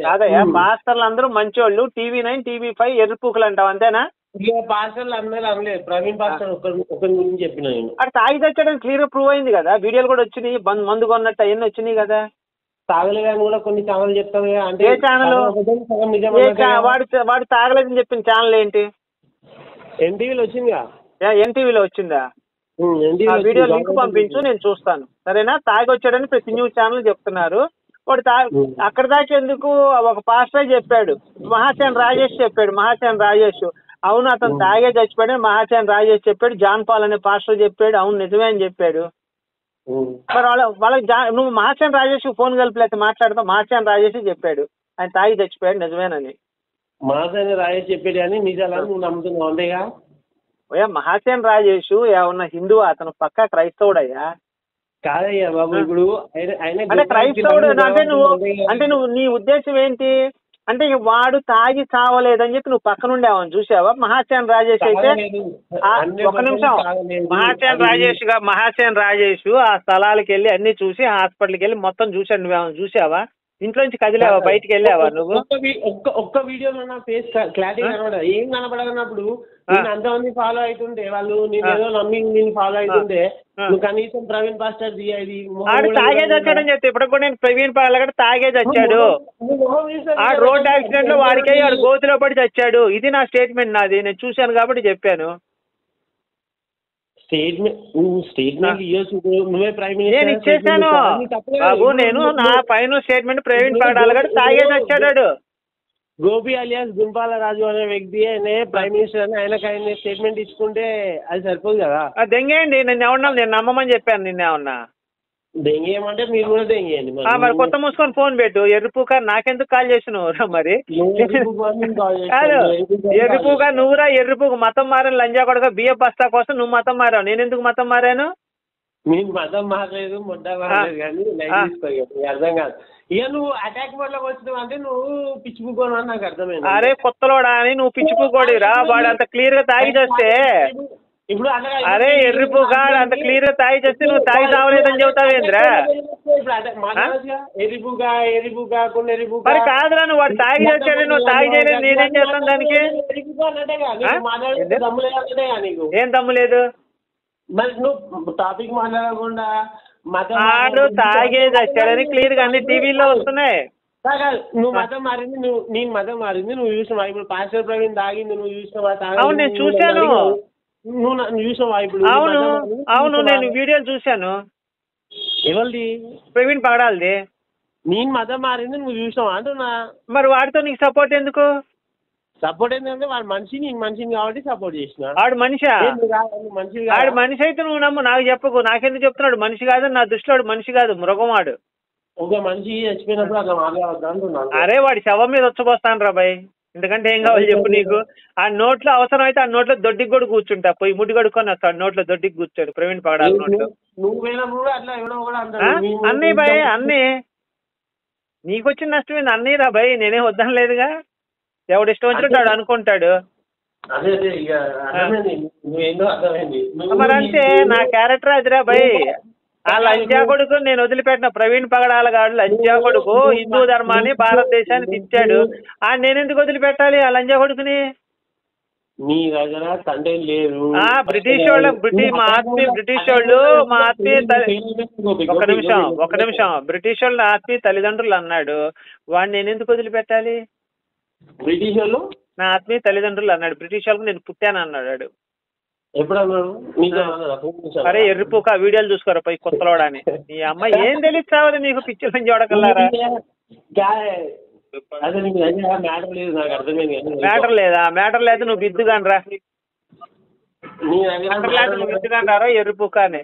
కాదయ్యా పాస్టర్లు అందరూ మంచోళ్ళు, TV9 TV5 ఎర్రిపూకలు అంటావు అంతేనా? పాస్టర్లు అందరూ అనలేదు, ప్రవీణ్ పాస్టర్ ఒకరి గురించి చెప్పిన నేను. అక్కడ తాగి తెచ్చాడని క్లియర్ ప్రూవ్ అయింది కదా, వీడియోలు కూడా వచ్చినాయి, మందు కొన్నట్టు అవన్నీ వచ్చినాయి కదా. తాగలేదని కూడా కొన్ని ఛానల్ చెప్తాను అంటే. ఏ ఛానల్? వాడు తాగలేదని చెప్పిన ఛానల్ ఏంటి? ఎన్టీవీలో వచ్చిందిగా. ఎన్టీవీలో వచ్చిందా? వీడియో లింక్ పంపించు, నేను చూస్తాను సరేనా. తాగి వచ్చాడని ప్రతి న్యూస్ ఛానల్ చెప్తున్నారు. వాడు అక్కడ దాకా ఎందుకు? ఒక పాస్టర్ చెప్పాడు, మహాసేన్ రాజేష్ చెప్పాడు. మహాసేన్ రాజేష్ అవును అతను తాగే చచ్చిపోయాడు, మహాసేన్ రాజేష్ చెప్పాడు. జాన్ పాల్ అనే పాస్టర్ చెప్పాడు, అవును నిజమే అని చెప్పాడు. మరి వాళ్ళకి నువ్వు మహాసేన్ రాజేష్ ఫోన్ కలిపి మాట్లాడతావు. మహాసేన్ రాజేష్ చెప్పాడు ఆయన తాగి చచ్చిపోయాడు నిజమేనని. మహాసేన్ రాజేష్ చెప్పాడు అని నిజాలని నువ్వు నమ్ముతున్నావు అంతేగా? మహాసేన్ రాజేష్ ఏమన్నా హిందూ? అతను పక్కా క్రైస్తవుడయ్యా. కాదయ్యా బాబు, ఇప్పుడు అంటే క్రైస్తవుడు అంటే నువ్వు నీ ఉద్దేశం ఏంటి? అంటే వాడు తాగి చావలేదని చెప్పి నువ్వు పక్క నుండి ఏమని చూసావా? మహాసేన్ రాజేష్ అయితే ఒక నిమిషం, మహాసేన్ రాజేష్ ఆ స్థలాలకు వెళ్ళి అన్ని చూసి హాస్పిటల్కి వెళ్ళి మొత్తం చూసాడు. నువ్వేమన్నా చూసావా? ఇంట్లో నుంచి కదిలేవా? బయటికి వెళ్ళావా నువ్వు? ఒక్క వీడియోలో నా ఫేస్ క్లారిటీ కనబడదు. ఏం కనబడనప్పుడు నేను అంతమంది ఫాలో అవుతుంటే, వాళ్ళు నేను ఏదో నమ్మి నేను ఫాలో అవుతుంటే నువ్వు కనీసం ప్రవీణ్ పాస్టర్ తాగేది వచ్చాడని చెప్తే ఇప్పుడు కూడా నేను ప్రవీణ్ పాస్టర్ తాగేది వచ్చాడు. ఆ రోడ్ యాక్సిడెంట్ లో వాడికి వాడు గోతులో పడి చచ్చాడు. ఇది నా స్టేట్మెంట్, నాది, నేను చూశాను కాబట్టి చెప్పాను. నేను ఇచ్చేసాను బాబు. నేను నా ఫైనల్ స్టేట్మెంట్ ప్రవీణ్ పాడాలగడ తాగేది వచ్చాడు. గోపి అలియాస్ గుంపాల రాజు అనే వ్యక్తి ప్రైమ్ మినిస్టర్ అని ఆయన స్టేట్మెంట్ ఇచ్చుకుంటే అది సరిపోదు కదా. దెంగేయండి, నేను ఏమన్నా నేను నమ్మమని చెప్పాను. నిన్నేమన్నా దెంగేయమంటే మీరు కూడా దెంగేయండి. మరి కొత్త మూసుకొని ఫోన్ పెట్టు. ఎర్రిపూక నాకెందుకు కాల్ చేసినావు మరి? ఎర్రిపూక నువ్వురా ఎర్రిపూక మతం మారాను లంజా కొడక బియ్య బస్తా కోసం నువ్వు మతం మారావు. నేను ఎందుకు మతం మారాను? నేను మతం మారలేదు, ముడ్డ మారలేదు, కానీ అర్థం కాదు. ఇక నువ్వు అటాక్ వల్ల వచ్చినావు అంటే నువ్వు పిచ్చిపుకోను అని నాకు అర్థమైంది. అరే కొత్తలోడా అని నువ్వు పిచ్చిపుకోడిరా. వాడు అంత క్లియర్ గా తాగి చేస్తే ఇప్పుడు అరే ఎర్రిపూక అంత క్లియర్ గా తాగి చేస్తే నువ్వు తాగి తాగలేదని చెబుతావేంద్రా? మరి కాదురా, నువ్వు వాడు తాగి చేస్తాడు, నువ్వు తాగి చేయలేదు, నేనేం చేస్తాను దానికి? ఏం దమ్ము లేదు? మరి నువ్వు టాపిక్ మాట్లాడకుండా వాడు తాగేది వచ్చాడని క్లియర్ గా అన్ని టీవీలో వస్తున్నాయి. నువ్వు మతం మారింది, నేను మతం మారింది నువ్వు చూసినావా? ఇప్పుడు పాస్టర్ ప్రవీణ్ తాగింది నువ్వు చూసినావా? అవును నేను చూశాను. నువ్వు చూసినావా? ఇప్పుడు అవును నేను వీడియోలు చూశాను. ఎవరిది? ప్రవీణ్ పగడాలది. నేను మతం మారింది నువ్వు చూసినావా అంటున్నా. మరి వాడితో నీకు సపోర్ట్ ఎందుకు? సపోర్ట్ ఏంటంటే వాడు మనిషి, నేను మనిషిని కాబట్టి సపోర్ట్ చేసిన. వాడు మనిషా? వాడు మనిషి అయితే నువ్వు నమ్ము, నాకు చెప్పకు. నాకెందుకు చెప్తున్నాడు? మనిషి కాదు నా దృష్టిలో వాడు మనిషి కాదు, మృగం వాడు. ఒక మనిషి చచ్చిపోయినప్పుడు అట్లా మాట్లాడద్దు అంటున్నాను. అరే వాడి శవం మీద వచ్చి రా బాయ్, ఎందుకంటే ఏం కావాలి చెప్పు నీకు? ఆ నోట్లో అవసరం అయితే ఆ నోట్లో దొడ్డికి కూడా కూర్చుంటా, పోయి ముడి కడుక్కొని వస్తాడు. నోట్లో దొడ్డికి కూర్చోడు ప్రవీణ్ పగడాల నోట్లో. అన్నీ బాయ్ అన్నీ. నీకొచ్చిన నష్టం ఏంది? అన్నీ రా బాయ్, నేనేం వద్దనలేదుగా. ఎవడు ఇష్టం వచ్చినట్టు అనుకుంటాడు. మరి అంతే నా క్యారెక్టర్ అదిరా భయ్. ఆ లంచా కొడుకు నేను వదిలిపెట్టిన ప్రవీణ్ పగడాల గాడు లంచా కొడుకు హిందూ ధర్మాన్ని భారతదేశాన్ని తిట్టాడు. నేను ఎందుకు వదిలిపెట్టాలి ఆ లంచా కొడుకుని? నీ దగ్గర కంటెంట్ లేదు. బ్రిటిష్ వాళ్ళు మా ఆత్మీయ బ్రిటిష్ వాళ్ళు మా ఆత్మీయ ఒక నిమిషం బ్రిటిష్ వాళ్ళు ఆత్మీయ తల్లిదండ్రులు అన్నాడు. వాడిని నేను ఎందుకు వదిలిపెట్టాలి? బ్రిటిష్ వాళ్ళు నా ఆత్మీయ తల్లిదండ్రులు అన్నాడు. బ్రిటిష్ వాళ్ళకు నేను పుట్టాను అన్నాడు. ఎప్పుడు అన్నాడు? అరే ఎర్రిపోక వీడియోలు చూసుకోరా పోయి కొత్తలోడని. ఈ అమ్మాయి ఏం తెలియదు మీకు పిచ్చిలని చూడగలరా? మ్యాటర్ లేదా? మ్యాటర్ లేదు నువ్వు బిద్దుగాని రా, నువ్వు బిద్దుగాని రారా ఎర్రిపోక అని.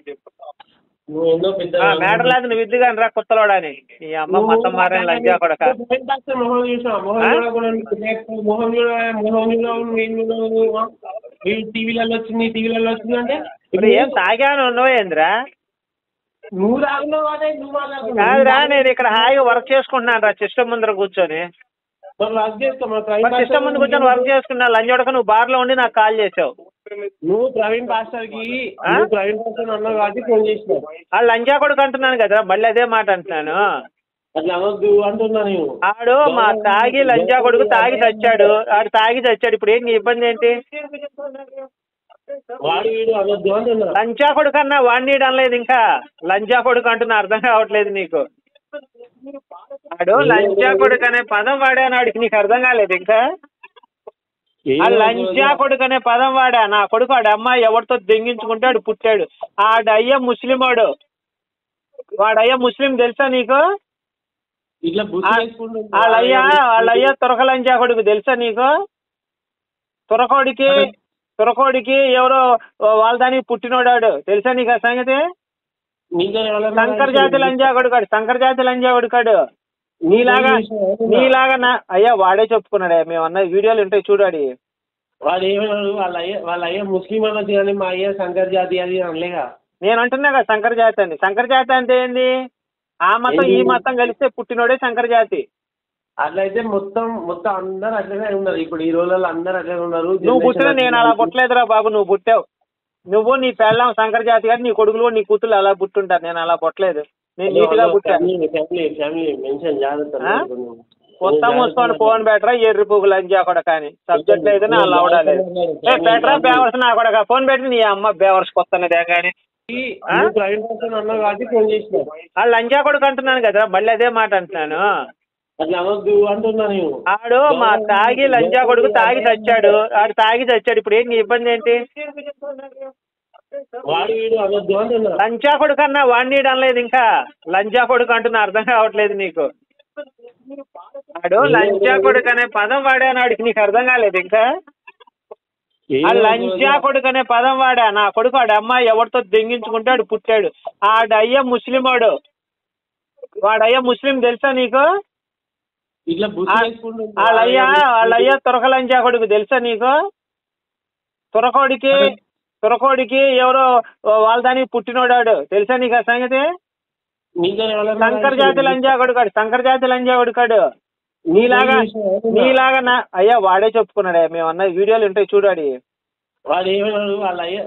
మ్యాటర్ లేదు నువ్వు విద్దుగాని రా కొత్తలోడని. ఈ అమ్మ మొత్తం మారని లంజా కొడక. టీవీలలో వచ్చింది అంటే ఇప్పుడు ఏం తాగాను ఉన్నావేంద్రా? నువ్వు తాగున్నావు కాదురా, నేను ఇక్కడ హాయిగా వర్క్ చేసుకుంటున్నాను రా సిస్టమ్ ముందర కూర్చొని. సిస్టమ్ ముందు కూర్చొని వర్క్ చేసుకున్నా లంజోడక. నువ్వు బార్ లో ఉండి నాకు కాల్ చేసావు. నువ్వు ప్రవీణ్ పాస్టర్ కి ప్రవీణ్ పాస్టర్ అన్నావు కాబట్టి ఫోన్ చేసినావు. లంజా కొడుకు అంటున్నాను కదా, మళ్ళీ అదే మాట అంటున్నాను. అట్లా అనొద్దు అంటున్నా నేను. ఆడు మా తాగి లంజా కొడుకు తాగి చచ్చాడు, ఆడు తాగి చచ్చాడు, ఇప్పుడు ఏంటి ఇబ్బంది ఏంటి? వాడు వీడు అనొద్దు అంటున్నా. లంజా కొడుకు అన్నా వాడిని అనలేదు, ఇంకా లంజా కొడుకు అంటున్నా, అర్థం కావట్లేదు నీకు. ఆడు లంజా కొడుకు అనే పదం వాడాను, ఆడికి నీకు అర్థం కాలేదు ఇంకా. ఆ లంజా కొడుకు అనే పదం వాడా, నా కొడుకు ఆడ అమ్మాయి ఎవరితో దెంగించుకుంటే ఆడు పుట్టాడు. ఆడయ్య ముస్లిం వాడయ్య ముస్లిం తెలుసా నీకు? వాళ్ళయ్య తురక లంజా కొడుకు తెలుసా నీకు? తురకోడికి ఎవరో వాళ్ళ దానికి పుట్టినోడాడు తెలుసా నీకు ఆ సంగతి? శంకర్ జాతి లంజా కొడుకాడు, శంకర్ జాతి లంజా కొడుకాడు. నీలాగా అయ్యా వాడే చెప్పుకున్నాడే, మేము అన్న వీడియోలు ఉంటాయి చూడాడి. వాడు ఏమన్నాడు? వాళ్ళ అయ్య ముస్లిం అనొచ్చు కానీ మా అయ్య శంకర్ జాతి అది అనలేగా. నేను అంటున్నా కదా శంకర్ జాతి అని. శంకర్ జాతి అంటే ఏంది? ఆ మతం ఈ మతం కలిస్తే పుట్టినోడే శంకర్ జాతి. అట్లయితే మొత్తం అందరు అట్లనే ఉన్నారు ఇప్పుడు, ఈ రోజుల్లో అందరు అట్లనే ఉన్నారు. నువ్వు పుట్టిన నేను అలా పుట్టలేదురా బాబు, నువ్వు పుట్టావు. నువ్వు నీ పెళ్ళాం శంకర్ జాతి గారు, నీ కొడుకులు నీ కూతురు అలా పుట్టుంటారు. నేను అలా పుట్టలేదు, నేను నీట్గా పుట్టాను. కొత్త మూసుకొని ఫోన్ బెటరా ఎర్రి పువ్వులు లంజా కూడా కానీ సబ్జెక్ట్ అయితే నా లవడాలేదు. బెటరా బేవర్స్ నా కూడా ఫోన్ పెట్టి నీ అమ్మ బేవర్స్ కొత్తనదే కానీ లంజా కొడుకు అంటున్నాను కదా, మళ్ళీ అదే మాట అంటున్నాను. ఆడు మా తాగి లంజా కొడుకు తాగి చచ్చాడు, ఆడు తాగి చచ్చాడు, ఇప్పుడు ఏంటి ఇబ్బంది ఏంటి? లంజా కొడుకు అన్నా వాడిని అనలేదు, ఇంకా లంజా కొడుకు అంటున్నా, అర్థం కావట్లేదు నీకు. ఆడు లంజా కొడుకు అనే పదం వాడాను, ఆడికి నీకు అర్థం కాలేదు ఇంకా. ఆ లంజా కొడుకు అనే పదం వాడా, నా కొడుకు ఆడ అమ్మాయి ఎవరితో దెంగించుకుంటే ఆడు పుట్టాడు. ఆడయ్య ముస్లిం వాడయ్య ముస్లిం తెలుసా నీకు? వాళ్ళయ్య తురక లంజా కొడుకు తెలుసా నీకు? తురకోడికి ఎవరో వాళ్ళ దానికి పుట్టినోడాడు తెలుసా నీకు ఆ సంగతి? శంకర్ జాతి లంజా కొడుకాడు, శంకర్ జాతి లంజా కొడుకాడు. నీలాగా అయ్యా వాడే చెప్పుకున్నాడే, మేము అన్న వీడియోలు ఉంటాయి చూడాడి. వాడు ఏమన్నాడు?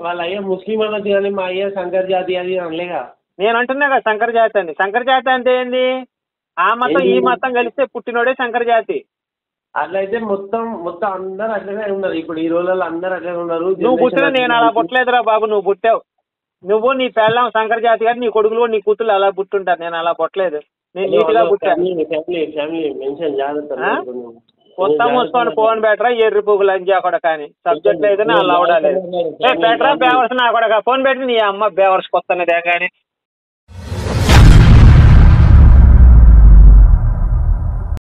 వాళ్ళ అయ్య ముస్లిం అనొచ్చు కానీ మా అయ్య శంకర్ జాతి అది అనలేగా. నేను అంటున్నా కదా శంకర్ జాతి అని. శంకర్ జాతి అంటే ఏంది? ఆ మతం ఈ మతం కలిస్తే పుట్టినోడే శంకర్ జాతి. అట్లయితే మొత్తం అందరు అట్లనే ఉన్నారు ఇప్పుడు, ఈ రోజుల్లో అందరు అట్లనే ఉన్నారు. నువ్వు పుట్టిన నేను అలా పుట్టలేదురా బాబు, నువ్వు పుట్టావు. నువ్వు నీ పెళ్ళాం శంకర్ జాతి గారు, నీ కొడుకులు నీ కూతురు అలా పుట్టుంటారు. నేను అలా పుట్టలేదు, నేను నీట్గా పుట్టాను. కొత్త మూసుకొని ఫోన్ బెటరా ఎర్రి పువ్వులు లంజా కూడా కానీ సబ్జెక్ట్ అయితే నా లవడాలేదు. బెటరా బేవర్స్ నా కూడా ఫోన్ పెట్టి నీ అమ్మ బేవర్స్ కొత్తనదే కానీ